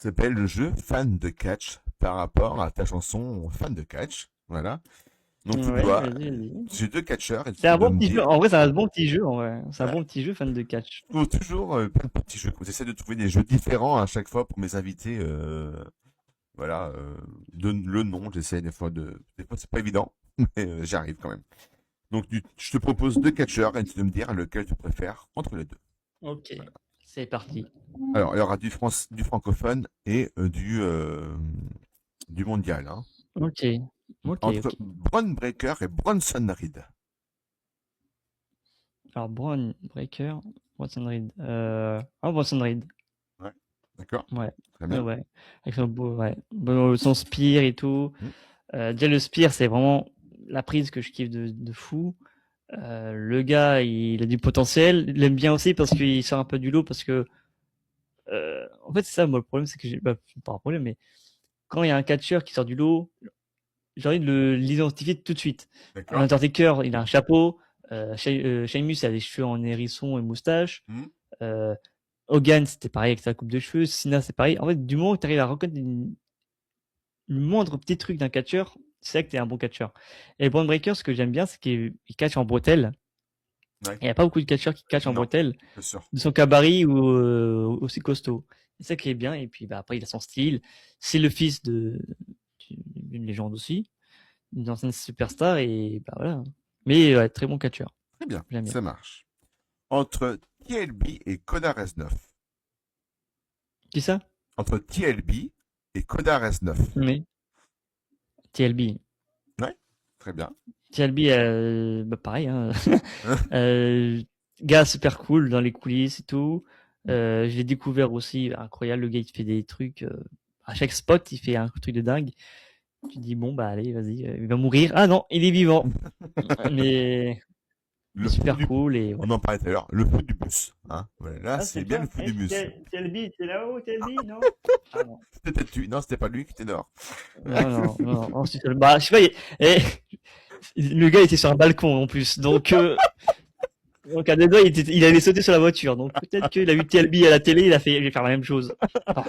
s'appelle le jeu fan de catch par rapport à ta chanson fan de catch. Voilà. Donc tu Ouais, dois, vas-y. j'ai deux catcheurs et C'est tu un dois bon me petit jeu. dire, En vrai, c'est un bon petit jeu. En vrai, c'est un ouais, bon petit jeu fan de catch. je trouve toujours plein de petits jeux. J'essaie de trouver des jeux différents à chaque fois pour mes invités. Voilà, le nom, j'essaie des fois c'est pas évident, mais j'arrive quand même. Donc je te propose deux catcheurs et tu dois me dire lequel tu préfères entre les deux. Ok, Voilà. c'est parti. Alors il y aura du francophone et du mondial, hein. Ok, ok, Entre ok. Braun Breaker et Bronson Reed. Alors, Brown Breaker, Bronson Reed. Bronson Reed. Ouais, d'accord, Ouais, très ouais, bien. ouais. Avec son beau, ouais. Son spear et tout. Hmm, Déjà, le spear, c'est vraiment la prise que je kiffe de fou. Le gars, il a du potentiel. Il l'aime bien aussi parce qu'il sort un peu du lot. Parce que, en fait, c'est ça, moi, le problème, c'est que j'ai, bah, pas un problème, mais quand il y a un catcheur qui sort du lot, j'ai envie de l'identifier tout de suite. d'accord. L'Undertaker, il a un chapeau. Sheamus, il a des cheveux en hérisson et moustache. Hmm, Euh, Hogan, c'était pareil avec sa coupe de cheveux. Cena, c'est pareil. En fait, du moment où tu arrives à reconnaître le moindre petit truc d'un catcheur, c'est là que tu es un bon catcheur. Et Braun Breaker, ce que j'aime bien, c'est qu'il catch en bretelle. ouais, Il n'y a pas beaucoup de catcheurs qui catchent en non, bretelle c'est sûr. de son cabaret ou aussi costaud. C'est ça qui est bien. Et puis bah, après, il a son style. C'est le fils d'une légende aussi, d'une ancienne superstar. Et bah voilà. Mais ouais, très bon catcheur. Très bien, J'aime bien. ça marche. Entre TLB et Kodar S9. Qui ça? Entre TLB et Kodar S9. Mais TLB. Ouais, très bien. TLB, bah pareil. Hein. Euh, Gars super cool dans les coulisses et tout. Je l'ai découvert aussi, incroyable. Le gars, il fait des trucs. À chaque spot, il fait un truc de dingue. Tu dis, bon, bah allez, vas-y, il va mourir. Ah non, il est vivant. Mais, mais Le fou super du, cool. Et ouais. on en parlait tout à l'heure, le fou du bus. Hein. Voilà, là, Ah, c'est c'est bien le toi? fou du bus. TLB, c'est là-haut, TLB? Non? Ah non. C'était peut-être lui. Non, c'était pas lui qui était dehors. Non, non, non. Non, bah, je sais pas, le gars était sur un balcon en plus. Donc à deux doigts, il allait sauter sur la voiture. Donc peut-être qu'il a vu TLB à la télé, il a fait, je vais faire la même chose. Non.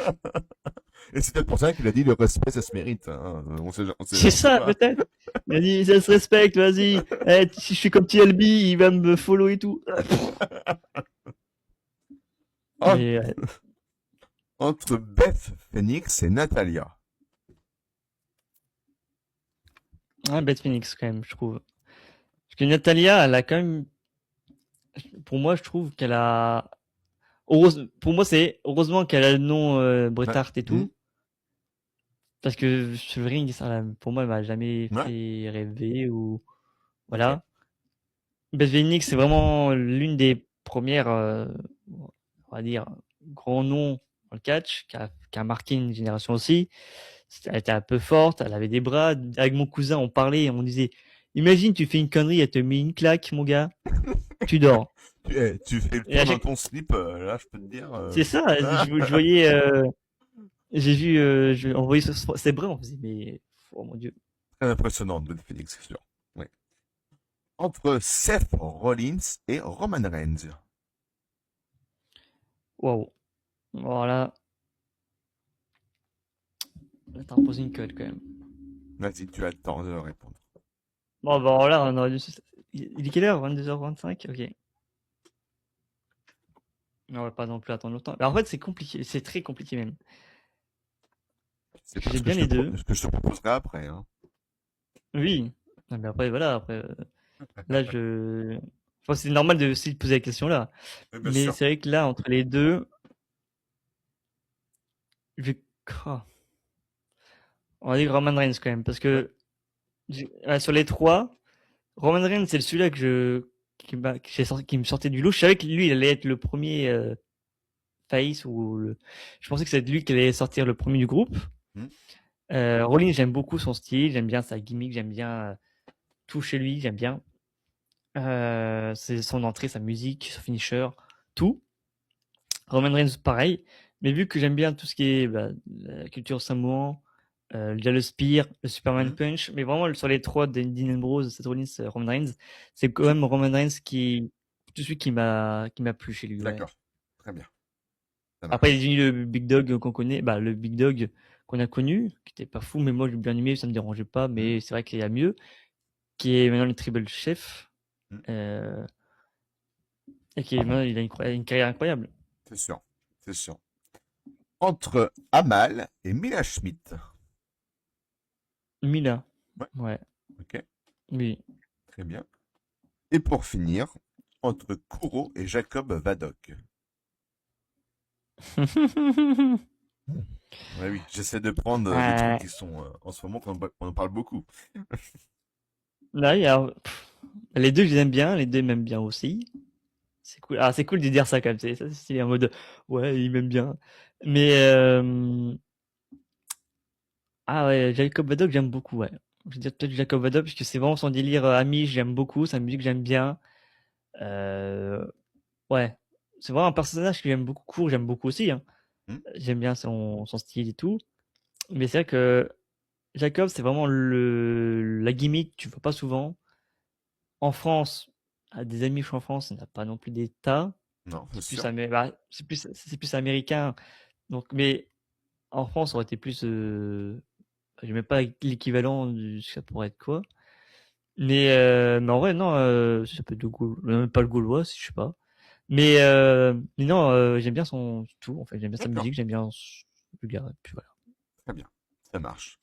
Et c'est peut-être pour ça qu'il a dit le respect, ça se mérite. Hein. C'est On sait ça, pas. peut-être. Il a dit, ça se respecte, vas-y. Si je suis comme TLB, il va me follow et tout. En- Mais Entre Beth Phoenix et Natalia. ouais, Beth Phoenix quand même, je trouve. Parce que Natalia, elle a quand même, pour moi, je trouve qu'elle a, pour moi, c'est heureusement qu'elle a le nom Bret Ouais. Hart et Hmm. tout. Parce que sur le ring, ça, pour moi, elle m'a jamais Ouais. fait rêver ou, Ok. voilà. Beth Phoenix, c'est vraiment l'une des premières, on va dire, grands noms dans le catch, qui a marqué une génération aussi. Elle était un peu forte, elle avait des bras. Avec mon cousin, on parlait, on disait, imagine, tu fais une connerie, elle te met une claque, mon gars, tu dors. Tu fais le Et tour à dans chaque... ton slip, là, je peux te dire. C'est ça, je voyais, j'ai vu, on voyait c'est vrai, on faisait, mais, oh mon Dieu. Très impressionnante, Beth Phoenix, c'est sûr. Ouais. Entre Seth Rollins et Roman Reigns. Waouh. Voilà, là, t'as imposé une colle quand même. Vas-y, tu as le temps de répondre. Bon, bah voilà, on aurait dû... Il est quelle heure? 22h25? Ok. On va pas non plus attendre longtemps. Mais en fait, c'est compliqué, c'est très compliqué même. C'est Parce que pas j'ai bien les deux. ce que je te proposerai après. Hein. Oui. Non, mais après, voilà, après, là, enfin, c'est normal de aussi de poser la question là. Mais bien Mais sûr. c'est vrai que là, entre les deux, je vais... Ah, on va dire Roman Reigns quand même. Parce Ouais. que sur les trois, Roman Reigns, c'est celui-là qui me sortait du lot. Je savais que lui, il allait être le premier face je pensais que c'était lui qui allait sortir le premier du groupe. Hmm. Rollins, j'aime beaucoup son style, j'aime bien sa gimmick, j'aime bien tout chez lui, j'aime bien. C'est son entrée, sa musique, son finisher, tout. Roman Reigns, pareil. Mais vu que j'aime bien tout ce qui est bah, la culture samoan, déjà le Spear, le Superman Hmm. Punch, mais vraiment sur les trois, Dean Ambrose, Seth Rollins, Roman Reigns, c'est quand même Roman Reigns tout de suite qui m'a plu chez lui, ouais. D'accord. Très bien. Ça Après, il marche. est devenu le Big Dog qu'on connaît, bah, le Big Dog qu'on a connu, qui était pas fou, mais moi j'ai bien aimé, ça me dérangeait pas, Hmm, mais c'est vrai qu'il y a mieux, qui est maintenant le Tribal Chef, hmm. euh, et qui est maintenant, il a une carrière incroyable. C'est sûr. C'est sûr. Entre Amal et Mila Schmidt. Mila, Ouais, ouais, ok, oui. très bien. Et pour finir, entre Kuro et Jacob Vadok. Ouais, oui, j'essaie de prendre des trucs Ouais. qui sont en ce moment qu'on en parle beaucoup. Là, les deux, je les aime bien, les deux m'aiment bien aussi. C'est cool. Ah, c'est cool de dire ça comme ça, c'est en mode, ouais, ils m'aiment bien. Mais, ah ouais, Jacob Vadok, j'aime beaucoup, ouais. Je veux dire peut-être Jacob Vadok, parce que c'est vraiment son délire Ami, j'aime beaucoup, sa musique, j'aime bien. Euh, ouais. C'est vraiment un personnage que j'aime beaucoup, court, j'aime beaucoup aussi, hein. Hmm, J'aime bien son style et tout. Mais c'est vrai que Jacob, c'est vraiment la gimmick, tu vois pas souvent. En France, à des amis, je suis en France, on n'a pas non plus des tas. non, c'est C'est plus, sûr. c'est plus américain. Donc, mais en France, ça aurait été plus. Je mets pas l'équivalent de ça pourrait être quoi. Mais en vrai, non, ça peut être même pas le Gaulois, je sais pas. Mais non, j'aime bien son tout. En fait, j'aime bien sa D'accord, musique, j'aime bien le gars. Et puis voilà. très bien. Ça marche.